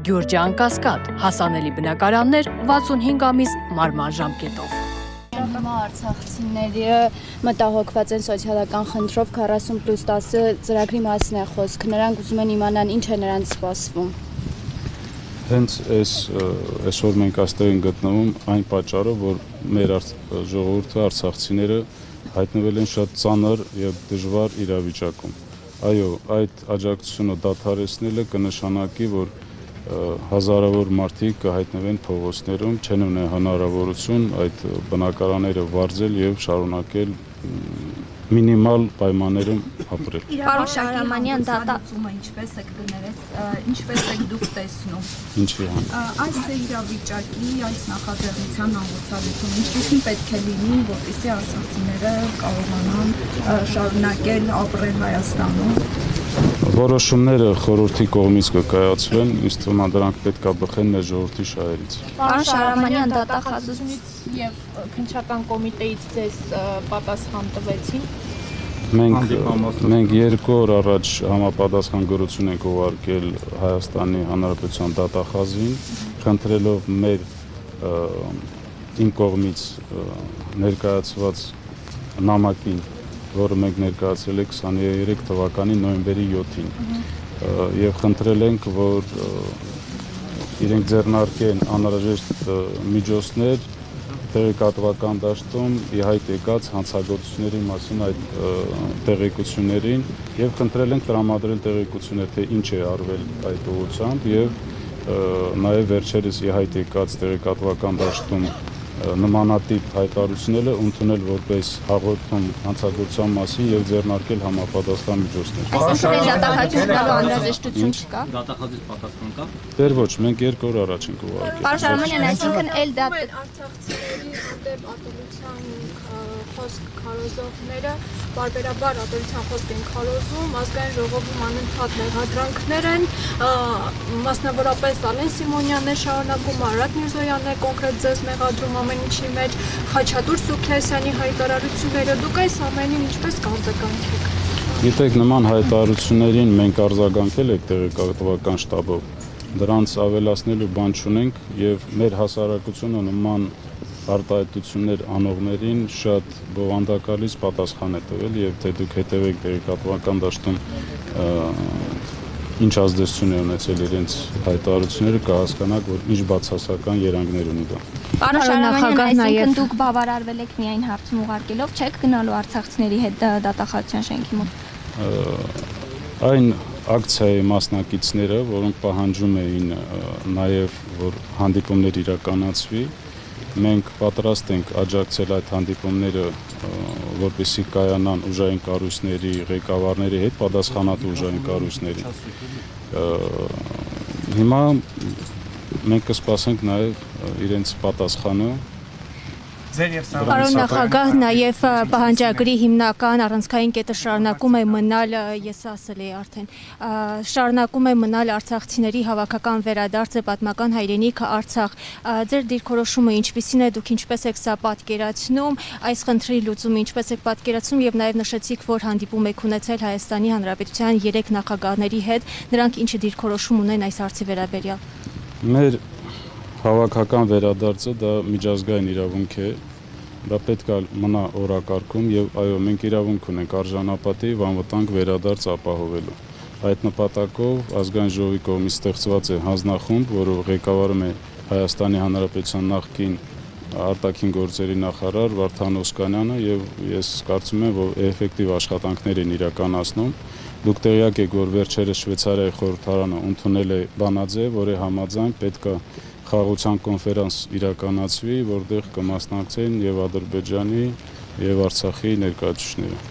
Գյուրջան Կասկադ, հասանելի բնակարաններ 65 ամիս մարման ժամկետով։ Արցախցիների մտահոգված են սոցիալական խնդրով 40+10 ծրագրի մասն է խոսք։ Նրանք ուզում են իմանալ ինչ է նրանց սպասվում։ Հենց այսօր մենք այստեղ ենք գտնվում այն պատճառով, որ մեր ժողովուրդը, արցախցիները հայտնվել են շատ ծանր եւ դժվար իրավիճակում։ Այո, այդ աջակցությունը դադարեցնելը կնշանակի, որ հազարավոր մարդիկ կհայտնվեն փողոցներում, չեն ունեն հնարավորություն այդ բնակարանները վարձել եւ շարունակել մինիմալ պայմաններում ապրել։ Պարոն Շահրամանյան, դատացումը ինչպես եք գներես, ինչպես եք դուք տեսնում։ Ինչի հան։ Այս իրավիճակի, այս նախաձեռնության ամբողջությամբ ինչպեսին պետք է լինի, որպեսզի արցախցիները կարողանան շարունակել ապրել Հայաստանում։ Որոշումները խորհրդի կողմից կկայացվեն, ինձ թվում է դրանք պետք է բխեն մեր ժողովրդի շահերից։ Պարոն Շահրամանյան, դատախազությունից եւ քննչական կոմիտեից ձեզ պատասխան տվեցին։ Մենք 2 օր առաջ համապատասխան գրություն ենք ուղարկել Հայաստանի Հանրապետության դատախազին, խնդրելով իմ կողմից ներկայացված նամակին, որը մենք ներկայացրել ենք 23 թվականի նոյեմբերի 7-ին եւ խնդրել ենք, որ իրենք ձեռնարկեն անհրաժեշտ միջոցներ տեղեկատվական դաշտում ի հայտ եկած հանցագործությունների մասին այդ տեղեկություններին եւ խնդրել ենք տրամադրել տեղեկություններ, թե ինչ է արվել այդ ուղղությամբ եւ նաեւ վերջերս ի հայտ եկած տեղեկատվական դաշտում նմանատիպ հայտարարությունները ընդունել որպես հաղորդում հանցագործության մասին եւ ձեռնարկել համապատասխան միջոցներ։ Այսինքն դատախազություննալու անհրաժեշտություն չկա։ Դատախազից պատասխան կա։ Դեռ ոչ, մենք 2 օր առաջ ենք ուղարկել։ Պարոն Շահրամանյան, այսինքն Արցախցիների հանդեպ ատելության խոսք քարոզողները բարբերաբար ատելության խոսք են քարոզում, ազգային ժողովում անընդհատ մեղադրանքներ են, մասնավորապես Ալեն Սիմոնյանն է շարունակում, Արադ Միրզոյանն է կոնկրետ ձեզ մեղադրում ամեն ինչի մեջ, Խաչատուր Սուքիասյանի հայտարարությունները, դուք այս ամենին ինչպես կարձագանքեք։ Գիտեք, նման հայտարարություններին մենք արձագանքել ենք տեղեկատվական շտաբով, դրանց ավելացնելու բան չունենք եւ մեր հասարակությունը նման արտահայտություններ անողներին շատ բովանդակալից պատասխան է տվել եւ թե դուք հետեւեք տեղեկատվական դաշտում ինչ ազդեցություն է ունեցել իրենց հայտարարությունները, կհասկանաք, որ ինչ բացասական երանգներ ունի դա։ Պարոն Շահրամանյան, այսինքն դուք բավարարվել եք միայն հարցում ուղարկելով, չեք գնալու արցախցիների հետ դատախազության շենքի մոտ։ Այն ակցիայի մասնակիցները, որոնք պահանջում էին նաեւ, որ հանդիպումներ իրականացվի, մենք պատրաստ ենք աջակցել այդ հանդիպումները, որպեսզի կայանան ուժային կառույցների ղեկավարների հետ, պատասխանատու ուժային կառույցների։ Հիմա մենք կսպասենք նաև իրենց պատասխանը։ Պարոն նախագահ, նաև պահանջագրի հիմնական առանցքային կետը շարունակում է մնալ, ես ասել էի արդեն, շարունակում է մնալ արցախցիների հավաքական վերադարձը պատմական հայրենիքը Արցախ։ Ձեր դիրքորոշումը ինչպիսին է, դուք ինչպես եք սա պատկերացնում, այս խնդրի լուծումը ինչպես եք պատկերացնում եւ նաև նշեցիք, որ հանդիպում եք ունեցել Հայաստանի Հանրապետության 3 նախագահների հետ, նրանք ինչ դիրքորոշում ունեն այս հարցի վերաբերյալ։ Մեր հավաքական վերադարձը դա միջազգային իրավունք է, դա պետք է մնա օրակարգում եւ այո, մենք իրավունք ունենք արժանապատիվ անվտանգ վերադարձ ապահովելու։ Այդ նպատակով ազգային ժողովի կողմից ստեղծված է հանձնախումբ, որը ղեկավարում է Հայաստանի Հանրապետության նախկին արտաքին գործերի նախարար Վարդան Օսկանյանը եւ ես կարծում եմ, որ էֆեկտիվ աշխատանքներ են իրականացնում։ Դուք տեղյակ եք, որ վերջերս Շվեյցարիայի խորհրդարանը ընդունել է բանաձև, որի համաձայն պետք է խաղաղության կոնֆերանս իրականացվի, որտեղ կմասնակցեն եւ Ադրբեջանի եւ Արցախի ներկայացուցիչները։